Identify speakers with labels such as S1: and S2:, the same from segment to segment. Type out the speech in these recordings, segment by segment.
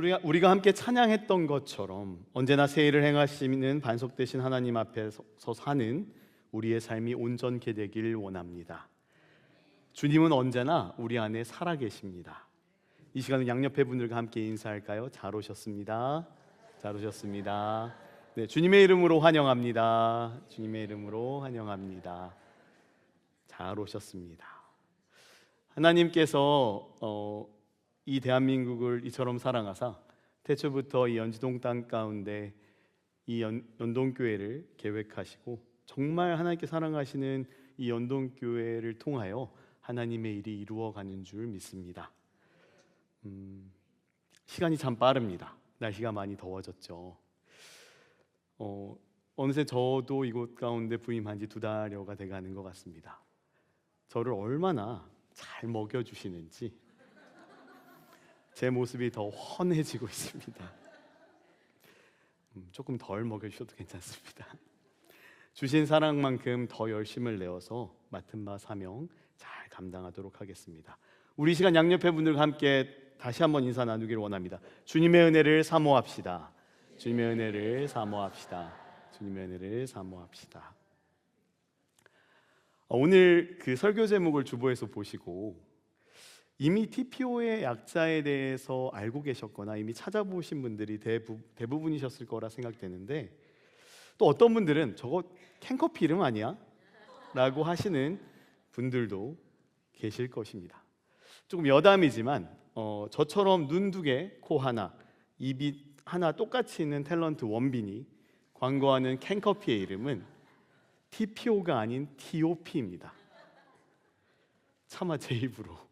S1: 오늘 우리가 함께 찬양했던 것처럼 언제나 세일을 행하시는 반석되신 하나님 앞에서 사는 우리의 삶이 온전케 되길 원합니다. 주님은 언제나 우리 안에 살아계십니다. 이 시간은 양옆에 분들과 함께 인사할까요? 잘 오셨습니다. 잘 오셨습니다. 네, 주님의 이름으로 환영합니다. 주님의 이름으로 환영합니다. 잘 오셨습니다. 하나님께서 이 대한민국을 이처럼 사랑하사 태초부터 이 연지동 땅 가운데 이 연동교회를 계획하시고 정말 하나님께 사랑하시는 이 연동교회를 통하여 하나님의 일이 이루어가는 줄 믿습니다. 시간이 참 빠릅니다. 날씨가 많이 더워졌죠. 어느새 저도 이곳 가운데 부임한 지 2달여가 돼가는 것 같습니다. 저를 얼마나 잘 먹여주시는지 제 모습이 더 훤해지고 있습니다. 조금 덜 먹여주셔도 괜찮습니다. 주신 사랑만큼 더 열심을 내어서 맡은 바 사명 잘 감당하도록 하겠습니다. 우리 시간 양옆에 분들과 함께 다시 한번 인사 나누기를 원합니다. 주님의 은혜를 사모합시다. 주님의 은혜를 사모합시다. 주님의 은혜를 사모합시다. 오늘 그 설교 제목을 주보에서 보시고 이미 TPO의 약자에 대해서 알고 계셨거나 이미 찾아보신 분들이 대부분이셨을 거라 생각되는데, 또 어떤 분들은 저거 캔커피 이름 아니야? 라고 하시는 분들도 계실 것입니다. 조금 여담이지만 저처럼 눈 2개, 코 하나, 입이 하나 똑같이 있는 탤런트 원빈이 광고하는 캔커피의 이름은 TPO가 아닌 TOP입니다. 차마 제 입으로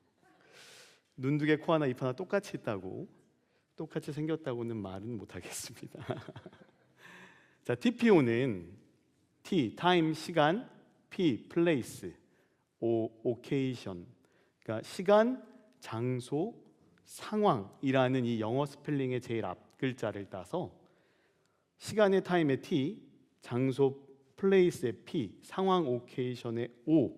S1: 눈 2개, 코 하나, 입 하나 똑같이 있다고, 똑같이 생겼다고는 말은 못하겠습니다. 자, TPO는 T, 타임, 시간, P, 플레이스, O, 오케이션, 그러니까 시간, 장소, 상황이라는 이 영어 스펠링의 제일 앞 글자를 따서 시간의 타임의 T, 장소, 플레이스의 P, 상황, 오케이션의 O,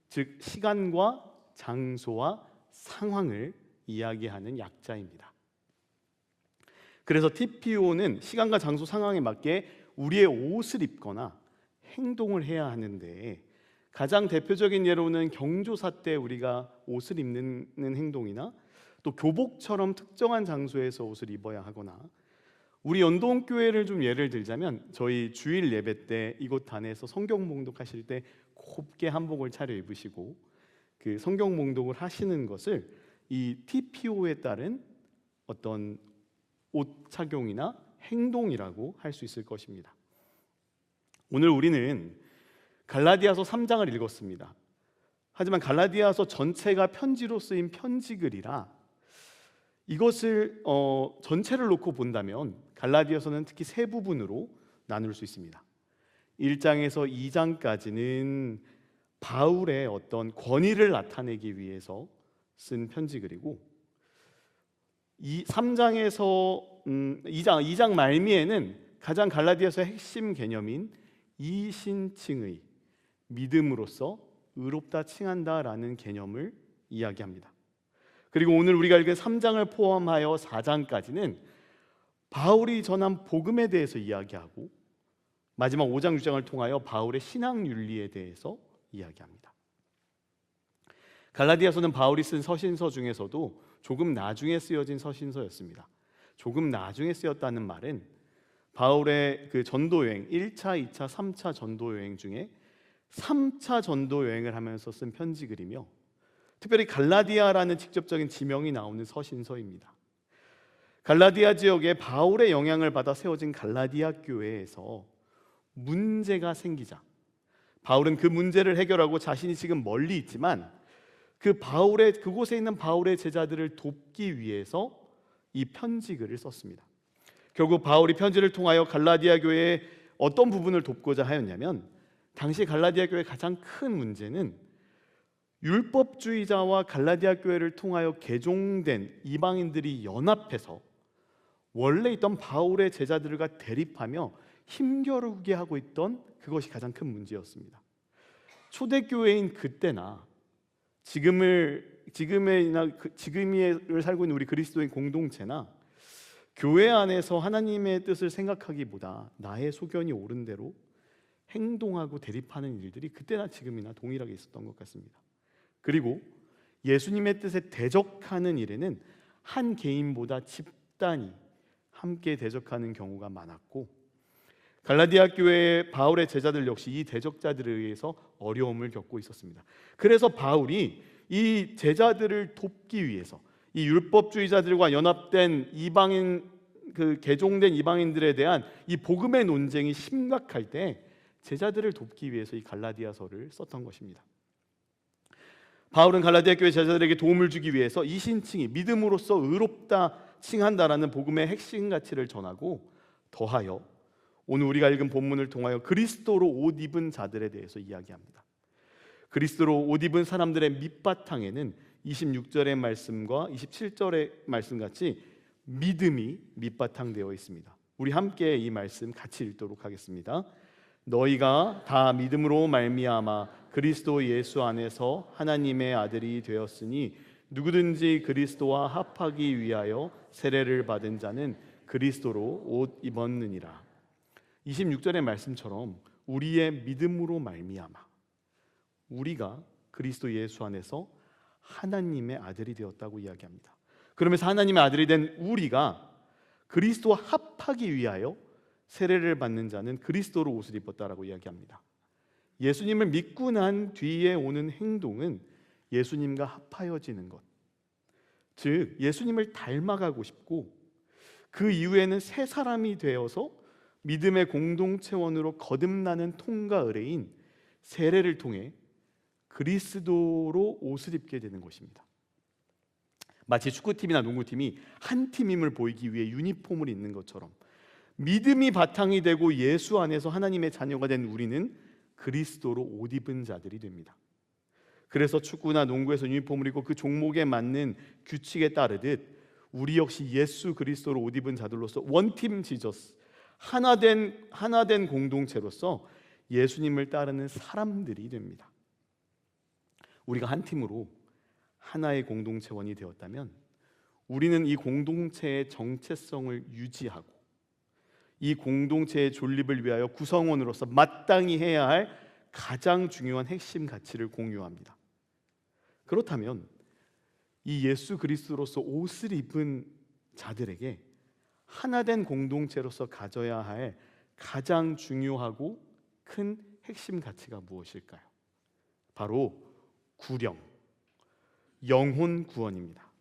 S1: 즉 시간과 장소와 상황을 이야기하는 약자입니다. 그래서 TPO는 시간과 장소, 상황에 맞게 우리의 옷을 입거나 행동을 해야 하는데, 가장 대표적인 예로는 경조사 때 우리가 옷을 입는 행동이나 또 교복처럼 특정한 장소에서 옷을 입어야 하거나, 우리 연동교회를 좀 예를 들자면 저희 주일 예배 때 이곳 안에서 성경 봉독하실 때 곱게 한복을 차려 입으시고 그 성경 봉독을 하시는 것을 이 TPO에 따른 어떤 옷 착용이나 행동이라고 할 수 있을 것입니다. 오늘 우리는 갈라디아서 3장을 읽었습니다. 하지만 갈라디아서 전체가 편지로 쓰인 편지글이라 이것을 전체를 놓고 본다면 갈라디아서는 특히 세 부분으로 나눌 수 있습니다. 1장에서 2장까지는 바울의 어떤 권위를 나타내기 위해서 쓴 편지글이고, 3장에서 2장 말미에는 가장 갈라디아서의 핵심 개념인 이신칭의, 믿음으로써 의롭다 칭한다라는 개념을 이야기합니다. 그리고 오늘 우리가 읽은 3장을 포함하여 4장까지는 바울이 전한 복음에 대해서 이야기하고, 마지막 5장, 6장을 통하여 바울의 신앙 윤리에 대해서 이야기합니다. 갈라디아서는 바울이 쓴 서신서 중에서도 조금 나중에 쓰여진 서신서였습니다. 조금 나중에 쓰였다는 말은 바울의 그 전도 여행, 1차, 2차, 3차 전도 여행 중에 3차 전도 여행을 하면서 쓴 편지글이며, 특별히 갈라디아라는 직접적인 지명이 나오는 서신서입니다. 갈라디아 지역에 바울의 영향을 받아 세워진 갈라디아 교회에서 문제가 생기자 바울은 그 문제를 해결하고 자신이 지금 멀리 있지만 그곳에 있는 바울의 제자들을 돕기 위해서 이 편지글을 썼습니다. 결국 바울이 편지를 통하여 갈라디아 교회의 어떤 부분을 돕고자 하였냐면, 당시 갈라디아 교회의 가장 큰 문제는 율법주의자와 갈라디아 교회를 통하여 개종된 이방인들이 연합해서 원래 있던 바울의 제자들과 대립하며 힘겨루게 하고 있던 그것이 가장 큰 문제였습니다. 초대교회인 그때나 지금을 살고 있는 우리 그리스도인 공동체나 교회 안에서 하나님의 뜻을 생각하기보다 나의 소견이 옳은 대로 행동하고 대립하는 일들이 그때나 지금이나 동일하게 있었던 것 같습니다. 그리고 예수님의 뜻에 대적하는 일에는 한 개인보다 집단이 함께 대적하는 경우가 많았고, 갈라디아 교회의 바울의 제자들 역시 이 대적자들에 의해서 어려움을 겪고 있었습니다. 그래서 바울이 이 제자들을 돕기 위해서 이 율법주의자들과 연합된 이방인, 개종된 이방인들에 대한 이 복음의 논쟁이 심각할 때 제자들을 돕기 위해서 이 갈라디아서를 썼던 것입니다. 바울은 갈라디아 교회 제자들에게 도움을 주기 위해서 이 신칭이 믿음으로써 의롭다 칭한다라는 복음의 핵심 가치를 전하고, 더하여 오늘 우리가 읽은 본문을 통하여 그리스도로 옷 입은 자들에 대해서 이야기합니다. 그리스도로 옷 입은 사람들의 밑바탕에는 26절의 말씀과 27절의 말씀 같이 믿음이 밑바탕되어 있습니다. 우리 함께 이 말씀 같이 읽도록 하겠습니다. 너희가 다 믿음으로 말미암아 그리스도 예수 안에서 하나님의 아들이 되었으니 누구든지 그리스도와 합하기 위하여 세례를 받은 자는 그리스도로 옷 입었느니라. 26절의 말씀처럼 우리의 믿음으로 말미암아 우리가 그리스도 예수 안에서 하나님의 아들이 되었다고 이야기합니다. 그러면서 하나님의 아들이 된 우리가 그리스도와 합하기 위하여 세례를 받는 자는 그리스도로 옷을 입었다라고 이야기합니다. 예수님을 믿고 난 뒤에 오는 행동은 예수님과 합하여지는 것, 즉 예수님을 닮아가고 싶고 그 이후에는 새 사람이 되어서 믿음의 공동체원으로 거듭나는 통과 의례인 세례를 통해 그리스도로 옷을 입게 되는 것입니다. 마치 축구팀이나 농구팀이 한 팀임을 보이기 위해 유니폼을 입는 것처럼 믿음이 바탕이 되고 예수 안에서 하나님의 자녀가 된 우리는 그리스도로 옷 입은 자들이 됩니다. 그래서 축구나 농구에서 유니폼을 입고 그 종목에 맞는 규칙에 따르듯 우리 역시 예수 그리스도로 옷 입은 자들로서 원팀 지저스, 하나된 공동체로서 예수님을 따르는 사람들이 됩니다. 우리가 한 팀으로 하나의 공동체원이 되었다면 우리는 이 공동체의 정체성을 유지하고 이 공동체의 존립을 위하여 구성원으로서 마땅히 해야 할 가장 중요한 핵심 가치를 공유합니다. 그렇다면 이 예수 그리스도로서 옷을 입은 자들에게 하나된 공동체로서 가져야 할 가장 중요하고 큰 핵심 가치가 무엇일까요? 바로 구령, 영혼 구원입니다.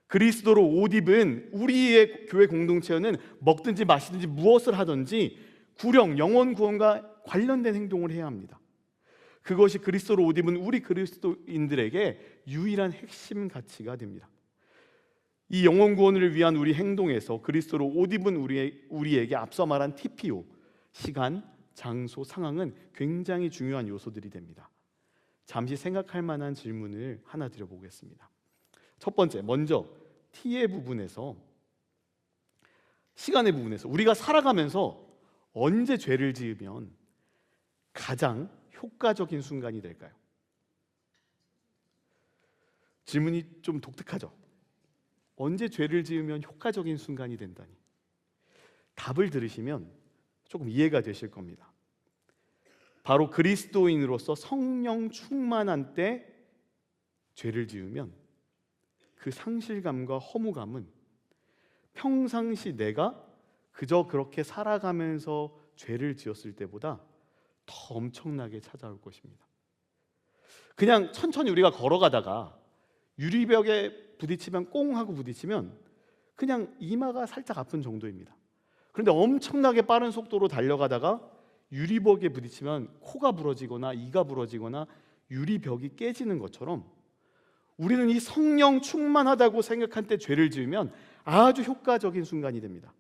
S1: 그리스도로 옷 입은 우리의 교회 공동체는 먹든지 마시든지 무엇을 하든지 구령, 영혼 구원과 관련된 행동을 해야 합니다. 그것이 그리스도로 옷 입은 우리 그리스도인들에게 유일한 핵심 가치가 됩니다. 이 영혼 구원을 위한 우리 행동에서 그리스도로 옷 입은 우리에게 앞서 말한 TPO, 시간, 장소, 상황은 굉장히 중요한 요소들이 됩니다. 잠시 생각할 만한 질문을 하나 드려보겠습니다. 첫 번째, 먼저 T의 부분에서, 시간의 부분에서 우리가 살아가면서 언제 죄를 지으면 가장 효과적인 순간이 될까요? 질문이 좀 독특하죠? 언제 죄를 지으면 효과적인 순간이 된다니. 답을 들으시면 조금 이해가 되실 겁니다. 바로 그리스도인으로서 성령 충만한 때 죄를 지으면 그 상실감과 허무감은 평상시 내가 그저 그렇게 살아가면서 죄를 지었을 때보다 더 엄청나게 찾아올 것입니다. 그냥 천천히 우리가 걸어가다가 유리벽에 부딪히면 꽁 하고 부딪히면 그냥 이마가 살짝 아픈 정도입니다. 그런데 엄청나게 빠른 속도로 달려가다가 유리벽에 부딪히면 코가 부러지거나 이가 부러지거나 유리벽이 깨지는 것처럼 우리는 이 성령 충만하다고 생각한 때 죄를 지으면 아주 효과적인 순간이 됩니다.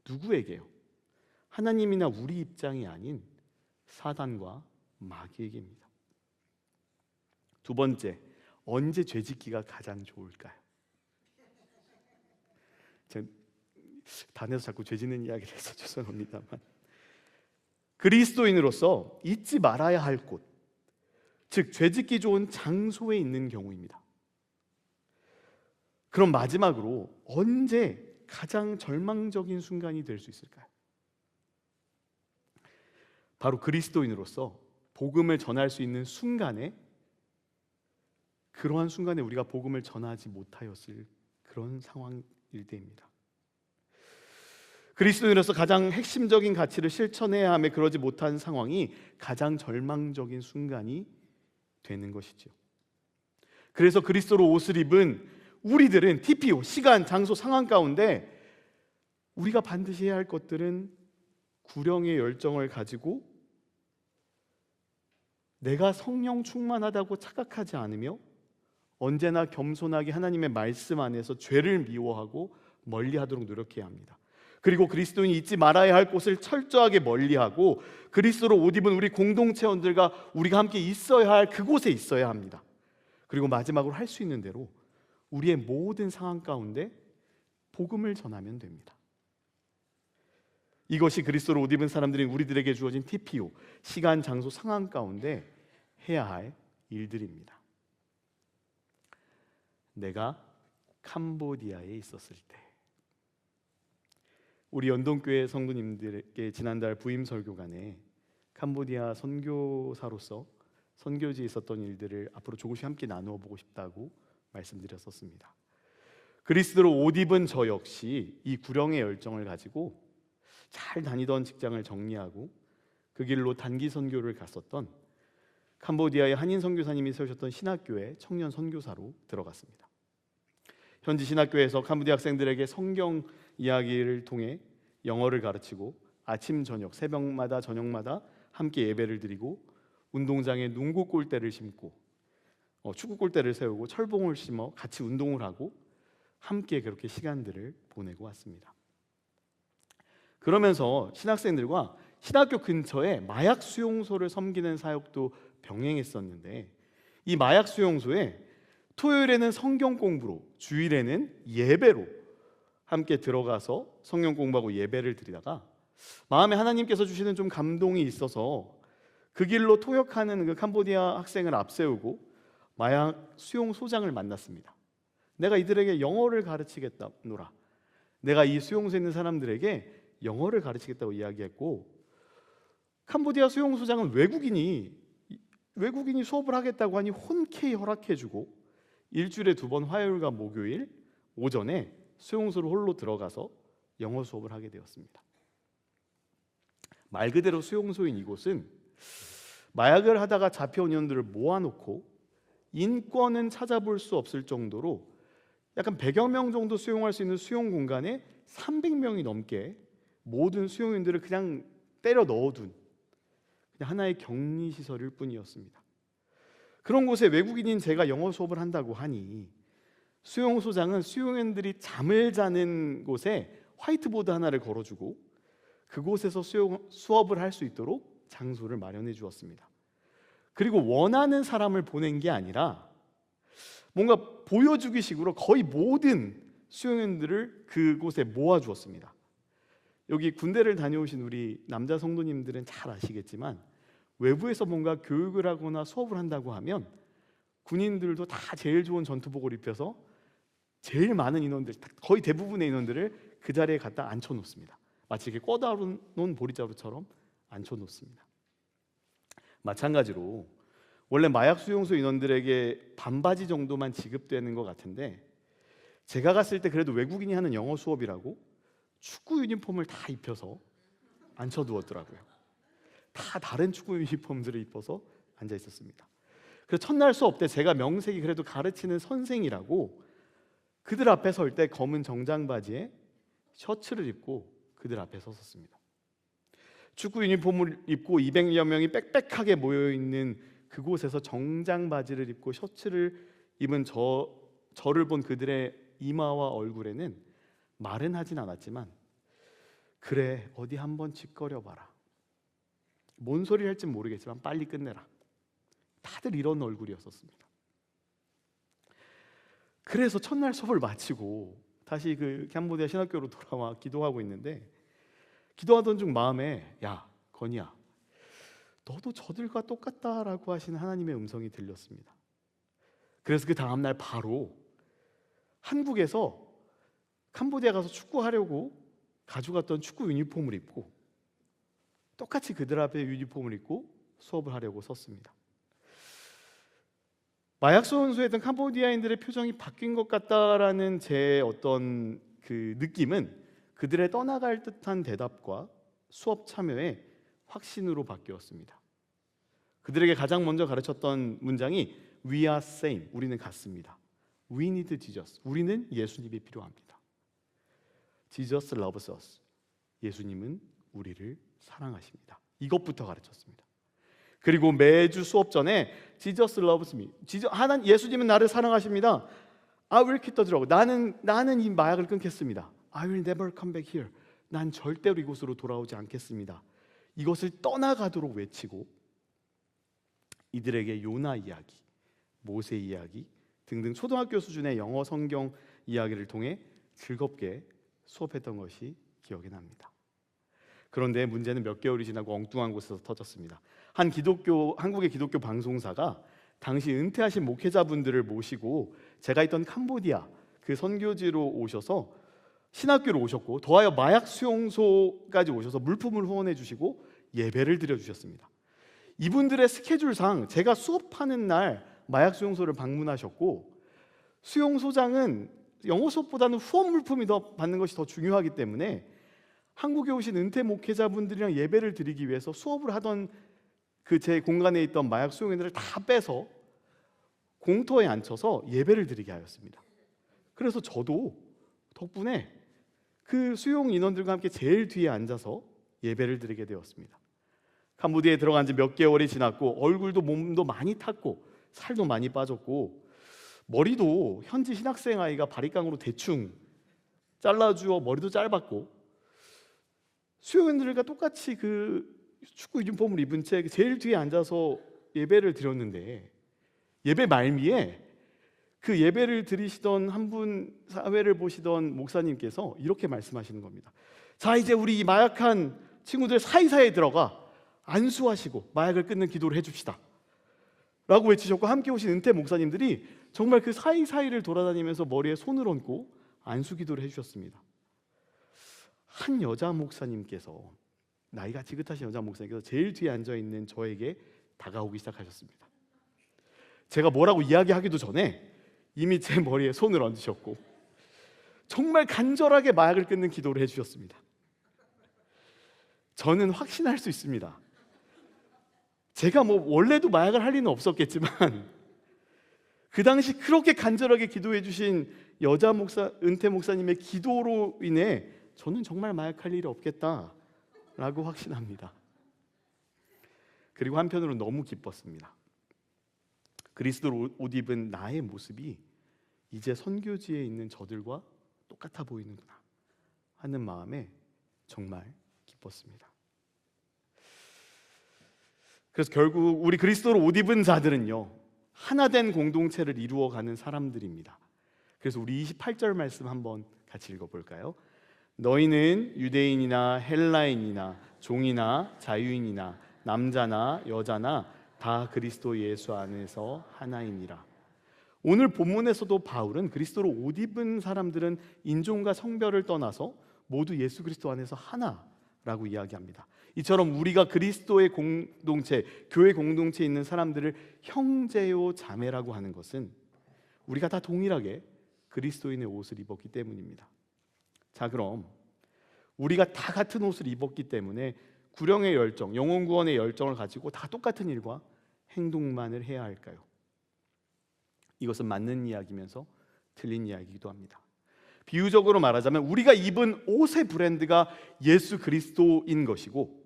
S1: 누구에게요? 하나님이나 우리 입장이 아닌 사단과 마귀에게입니다. 두 번째, 언제 죄짓기가 가장 좋을까요? 제가 단에서 자꾸 죄짓는 이야기를 해서 죄송합니다만, 그리스도인으로서 잊지 말아야 할 곳, 즉 죄짓기 좋은 장소에 있는 경우입니다. 그럼 마지막으로 언제 가장 절망적인 순간이 될 수 있을까요? 바로 그리스도인으로서 복음을 전할 수 있는 순간에, 그러한 순간에 우리가 복음을 전하지 못하였을 그런 상황일 때입니다. 그리스도인으로서 가장 핵심적인 가치를 실천해야 하며 그러지 못한 상황이 가장 절망적인 순간이 되는 것이죠. 그래서 그리스도로 옷을 입은 우리들은 TPO, 시간, 장소, 상황 가운데 우리가 반드시 해야 할 것들은 구령의 열정을 가지고 내가 성령 충만하다고 착각하지 않으며 언제나 겸손하게 하나님의 말씀 안에서 죄를 미워하고 멀리하도록 노력해야 합니다. 그리고 그리스도인이 잊지 말아야 할 곳을 철저하게 멀리하고 그리스도로 옷 입은 우리 공동체원들과 우리가 함께 있어야 할 그곳에 있어야 합니다. 그리고 마지막으로 할 수 있는 대로 우리의 모든 상황 가운데 복음을 전하면 됩니다. 이것이 그리스도로 옷 입은 사람들인 우리들에게 주어진 TPO, 시간, 장소, 상황 가운데 해야 할 일들입니다. 내가 캄보디아에 있었을 때, 우리 연동교회 성도님들에게 지난달 부임 설교간에 캄보디아 선교사로서 선교지에 있었던 일들을 앞으로 조금씩 함께 나누어 보고 싶다고 말씀드렸었습니다. 그리스도로 옷 입은 저 역시 이 구령의 열정을 가지고 잘 다니던 직장을 정리하고 그 길로 단기 선교를 갔었던 캄보디아의 한인 선교사님이 세우셨던 신학교에 청년 선교사로 들어갔습니다. 현지 신학교에서 캄보디아 학생들에게 성경 이야기를 통해 영어를 가르치고 아침 저녁 새벽마다 저녁마다 함께 예배를 드리고 운동장에 농구 골대를 심고 축구 골대를 세우고 철봉을 심어 같이 운동을 하고 함께 그렇게 시간들을 보내고 왔습니다. 그러면서 신학생들과 신학교 근처에 마약 수용소를 섬기는 사역도 병행했었는데, 이 마약 수용소에 토요일에는 성경 공부로, 주일에는 예배로 함께 들어가서 성경 공부하고 예배를 드리다가 마음에 하나님께서 주시는 좀 감동이 있어서 그 길로 토역하는 그 캄보디아 학생을 앞세우고 마약 수용소장을 만났습니다. 내가 이들에게 영어를 가르치겠다노라. 내가 이 수용소에 있는 사람들에게 영어를 가르치겠다고 이야기했고, 캄보디아 수용소장은 외국인이 수업을 하겠다고 하니 흔쾌히 허락해주고 일주일에 2번 화요일과 목요일 오전에 수용소로 홀로 들어가서 영어 수업을 하게 되었습니다. 말 그대로 수용소인 이곳은 마약을 하다가 잡혀온 인원들을 모아놓고 인권은 찾아볼 수 없을 정도로 약간 100여 명 정도 수용할 수 있는 수용 공간에 300명이 넘게 모든 수용인들을 그냥 때려 넣어둔 그냥 하나의 격리시설일 뿐이었습니다. 그런 곳에 외국인인 제가 영어 수업을 한다고 하니 수용소장은 수용인들이 잠을 자는 곳에 화이트보드 하나를 걸어주고 그곳에서 수업을 할 수 있도록 장소를 마련해 주었습니다. 그리고 원하는 사람을 보낸 게 아니라 뭔가 보여주기식으로 거의 모든 수용인들을 그곳에 모아주었습니다. 여기 군대를 다녀오신 우리 남자 성도님들은 잘 아시겠지만 외부에서 뭔가 교육을 하거나 수업을 한다고 하면 군인들도 다 제일 좋은 전투복을 입혀서 제일 많은 인원들, 거의 대부분의 인원들을 그 자리에 갖다 앉혀놓습니다. 마치 이렇게 꿔다놓은 보리자루처럼 앉혀놓습니다. 마찬가지로 원래 마약 수용소 인원들에게 반바지 정도만 지급되는 것 같은데, 제가 갔을 때 그래도 외국인이 하는 영어 수업이라고 축구 유니폼을 다 입혀서 앉혀두었더라고요. 다 다른 축구 유니폼들을 입어서 앉아 있었습니다. 그래서 첫날 수업 때 제가 명색이 그래도 가르치는 선생이라고 그들 앞에 설 때 검은 정장 바지에 셔츠를 입고 그들 앞에 섰었습니다. 축구 유니폼을 입고 200여 명이 빽빽하게 모여있는 그곳에서 정장 바지를 입고 셔츠를 입은 저를 본 그들의 이마와 얼굴에는 말은 하진 않았지만, 그래 어디 한번 짓거려봐라, 뭔 소리 할진 모르겠지만 빨리 끝내라, 다들 이런 얼굴이었었습니다. 그래서 첫날 수업을 마치고 다시 그 캄보디아 신학교로 돌아와 기도하고 있는데, 기도하던 중 마음에 야 건이야, 너도 저들과 똑같다라고 하시는 하나님의 음성이 들렸습니다. 그래서 그 다음날 바로 한국에서 캄보디아 가서 축구하려고 가져갔던 축구 유니폼을 입고 똑같이 그들 앞에 유니폼을 입고 수업을 하려고 섰습니다. 마약 수용소에 있던 캄보디아인들의 표정이 바뀐 것 같다라는 제 어떤 그 느낌은 그들의 떠나갈 듯한 대답과 수업 참여의 확신으로 바뀌었습니다. 그들에게 가장 먼저 가르쳤던 문장이 We are same, 우리는 같습니다. We need Jesus, 우리는 예수님이 필요합니다. Jesus loves us, 예수님은 우리를 사랑하십니다. 이것부터 가르쳤습니다. 그리고 매주 수업 전에 Jesus loves me, 예수님은 나를 사랑하십니다. I will keep the drug, 나는 이 마약을 끊겠습니다. I will never come back here, 난 절대로 이곳으로 돌아오지 않겠습니다. 이것을 떠나가도록 외치고 이들에게 요나 이야기, 모세 이야기 등등 초등학교 수준의 영어 성경 이야기를 통해 즐겁게 수업했던 것이 기억이 납니다. 그런데 문제는 몇 개월이 지나고 엉뚱한 곳에서 터졌습니다. 한국의 기독교 방송사가 당시 은퇴하신 목회자분들을 모시고 제가 있던 캄보디아 그 선교지로 오셔서 신학교로 오셨고 더하여 마약 수용소까지 오셔서 물품을 후원해 주시고 예배를 드려 주셨습니다. 이분들의 스케줄상 제가 수업하는 날 마약 수용소를 방문하셨고, 수용소장은 영어 수업보다는 후원 물품이 더 받는 것이 더 중요하기 때문에 한국에 오신 은퇴 목회자분들이랑 예배를 드리기 위해서 수업을 하던 그 제 공간에 있던 마약 수용인들을 다 빼서 공터에 앉혀서 예배를 드리게 하였습니다. 그래서 저도 덕분에 그 수용 인원들과 함께 제일 뒤에 앉아서 예배를 드리게 되었습니다. 캄보디아에 들어간 지 몇 개월이 지났고 얼굴도 몸도 많이 탔고 살도 많이 빠졌고 머리도 현지 신학생 아이가 바리깡으로 대충 잘라주어 머리도 짧았고, 수용인들과 똑같이 그 축구 유니폼을 입은 채 제일 뒤에 앉아서 예배를 드렸는데, 예배 말미에 그 예배를 드리시던 한 분, 사회를 보시던 목사님께서 이렇게 말씀하시는 겁니다. 자, 이제 우리 이 마약한 친구들 사이사이에 들어가 안수하시고 마약을 끊는 기도를 해줍시다 라고 외치셨고, 함께 오신 은퇴 목사님들이 정말 그 사이사이를 돌아다니면서 머리에 손을 얹고 안수 기도를 해주셨습니다. 한 여자 목사님께서, 나이가 지긋하신 여자 목사님께서 제일 뒤에 앉아있는 저에게 다가오기 시작하셨습니다. 제가 뭐라고 이야기하기도 전에 이미 제 머리에 손을 얹으셨고 정말 간절하게 마약을 끊는 기도를 해주셨습니다. 저는 확신할 수 있습니다. 제가 뭐 원래도 마약을 할 리는 없었겠지만 그 당시 그렇게 간절하게 기도해 주신 여자 목사, 은퇴 목사님의 기도로 인해 저는 정말 마약할 일이 없겠다라고 확신합니다. 그리고 한편으로 너무 기뻤습니다. 그리스도로 옷 입은 나의 모습이 이제 선교지에 있는 저들과 똑같아 보이는구나 하는 마음에 정말 기뻤습니다. 그래서 결국 우리 그리스도로 옷 입은 자들은요, 하나된 공동체를 이루어가는 사람들입니다. 그래서 우리 28절 말씀 한번 같이 읽어볼까요? 너희는 유대인이나 헬라인이나 종이나 자유인이나 남자나 여자나 다 그리스도 예수 안에서 하나이니라. 오늘 본문에서도 바울은 그리스도로 옷 입은 사람들은 인종과 성별을 떠나서 모두 예수 그리스도 안에서 하나라고 이야기합니다. 이처럼 우리가 그리스도의 공동체, 교회 공동체에 있는 사람들을 형제요 자매라고 하는 것은 우리가 다 동일하게 그리스도인의 옷을 입었기 때문입니다. 자, 그럼 우리가 다 같은 옷을 입었기 때문에 구령의 열정, 영혼 구원의 열정을 가지고 다 똑같은 일과 행동만을 해야 할까요? 이것은 맞는 이야기면서 틀린 이야기이기도 합니다. 비유적으로 말하자면 우리가 입은 옷의 브랜드가 예수 그리스도인 것이고,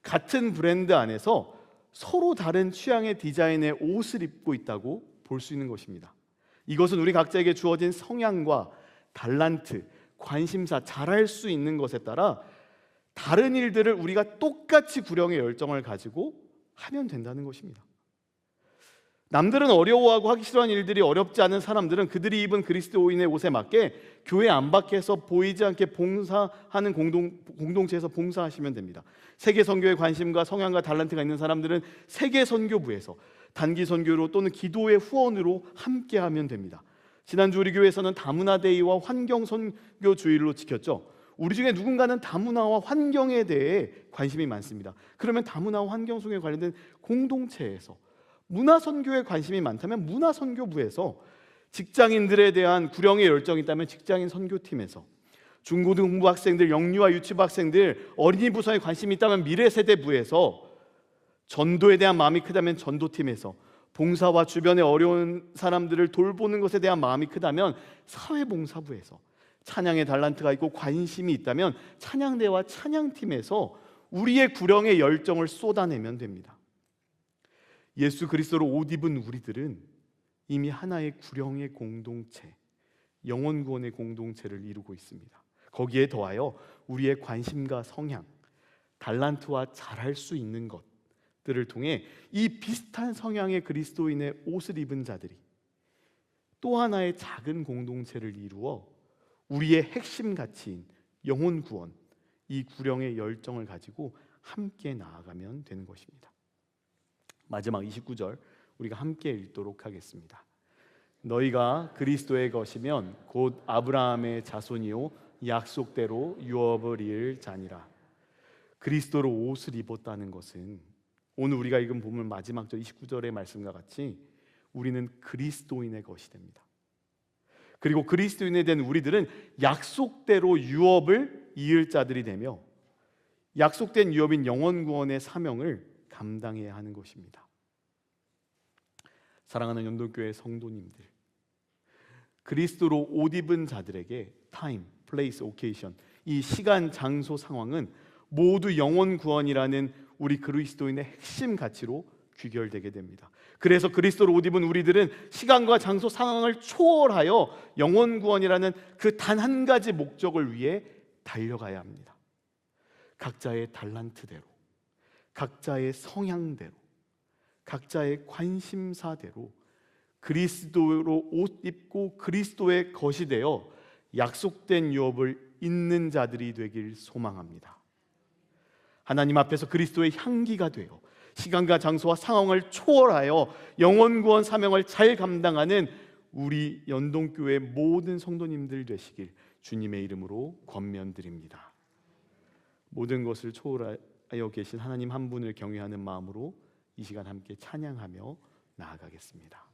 S1: 같은 브랜드 안에서 서로 다른 취향의 디자인의 옷을 입고 있다고 볼 수 있는 것입니다. 이것은 우리 각자에게 주어진 성향과 달란트, 관심사, 잘할 수 있는 것에 따라 다른 일들을 우리가 똑같이 구령의 열정을 가지고 하면 된다는 것입니다. 남들은 어려워하고 하기 싫어하는 일들이 어렵지 않은 사람들은 그들이 입은 그리스도인의 옷에 맞게 교회 안팎에서 보이지 않게 봉사하는 공동체에서 봉사하시면 됩니다. 세계 선교에 관심과 성향과 달란트가 있는 사람들은 세계 선교부에서 단기 선교로 또는 기도의 후원으로 함께하면 됩니다. 지난주 우리 교회에서는 다문화데이와 환경선교주일로 지켰죠. 우리 중에 누군가는 다문화와 환경에 대해 관심이 많습니다. 그러면 다문화와 환경선교에 관련된 공동체에서 문화선교에 관심이 많다면 문화선교부에서, 직장인들에 대한 구령의 열정이 있다면 직장인 선교팀에서, 중고등부 학생들, 영유아 유치부 학생들, 어린이 부서에 관심이 있다면 미래세대부에서, 전도에 대한 마음이 크다면 전도팀에서, 봉사와 주변의 어려운 사람들을 돌보는 것에 대한 마음이 크다면 사회봉사부에서, 찬양의 달란트가 있고 관심이 있다면 찬양대와 찬양팀에서 우리의 구령의 열정을 쏟아내면 됩니다. 예수 그리스도로 옷 입은 우리들은 이미 하나의 구령의 공동체, 영혼 구원의 공동체를 이루고 있습니다. 거기에 더하여 우리의 관심과 성향, 달란트와 잘할 수 있는 것들을 통해 이 비슷한 성향의 그리스도인의 옷을 입은 자들이 또 하나의 작은 공동체를 이루어 우리의 핵심 가치인 영혼 구원, 이 구령의 열정을 가지고 함께 나아가면 되는 것입니다. 마지막 29절 우리가 함께 읽도록 하겠습니다. 너희가 그리스도의 것이면 곧 아브라함의 자손이요 약속대로 유업을 이을 자니라. 그리스도로 옷을 입었다는 것은 오늘 우리가 읽은 본문 마지막 절 29절의 말씀과 같이 우리는 그리스도인의 것이 됩니다. 그리고 그리스도인에 된 우리들은 약속대로 유업을 이을 자들이 되며 약속된 유업인 영혼 구원의 사명을 감당해야 하는 것입니다. 사랑하는 연동교회 성도님들, 그리스도로 옷 입은 자들에게 타임, 플레이스, 오케이션, 이 시간, 장소, 상황은 모두 영혼 구원이라는 우리 그리스도인의 핵심 가치로 귀결되게 됩니다. 그래서 그리스도로 옷 입은 우리들은 시간과 장소, 상황을 초월하여 영혼 구원이라는 그 단 한 가지 목적을 위해 달려가야 합니다. 각자의 달란트대로, 각자의 성향대로, 각자의 관심사대로 그리스도로 옷 입고 그리스도의 것이 되어 약속된 유업을 잇는 자들이 되길 소망합니다. 하나님 앞에서 그리스도의 향기가 되어 시간과 장소와 상황을 초월하여 영혼 구원 사명을 잘 감당하는 우리 연동교회 모든 성도님들 되시길 주님의 이름으로 권면드립니다. 모든 것을 초월하여 계신 하나님 한 분을 경외하는 마음으로 이 시간 함께 찬양하며 나아가겠습니다.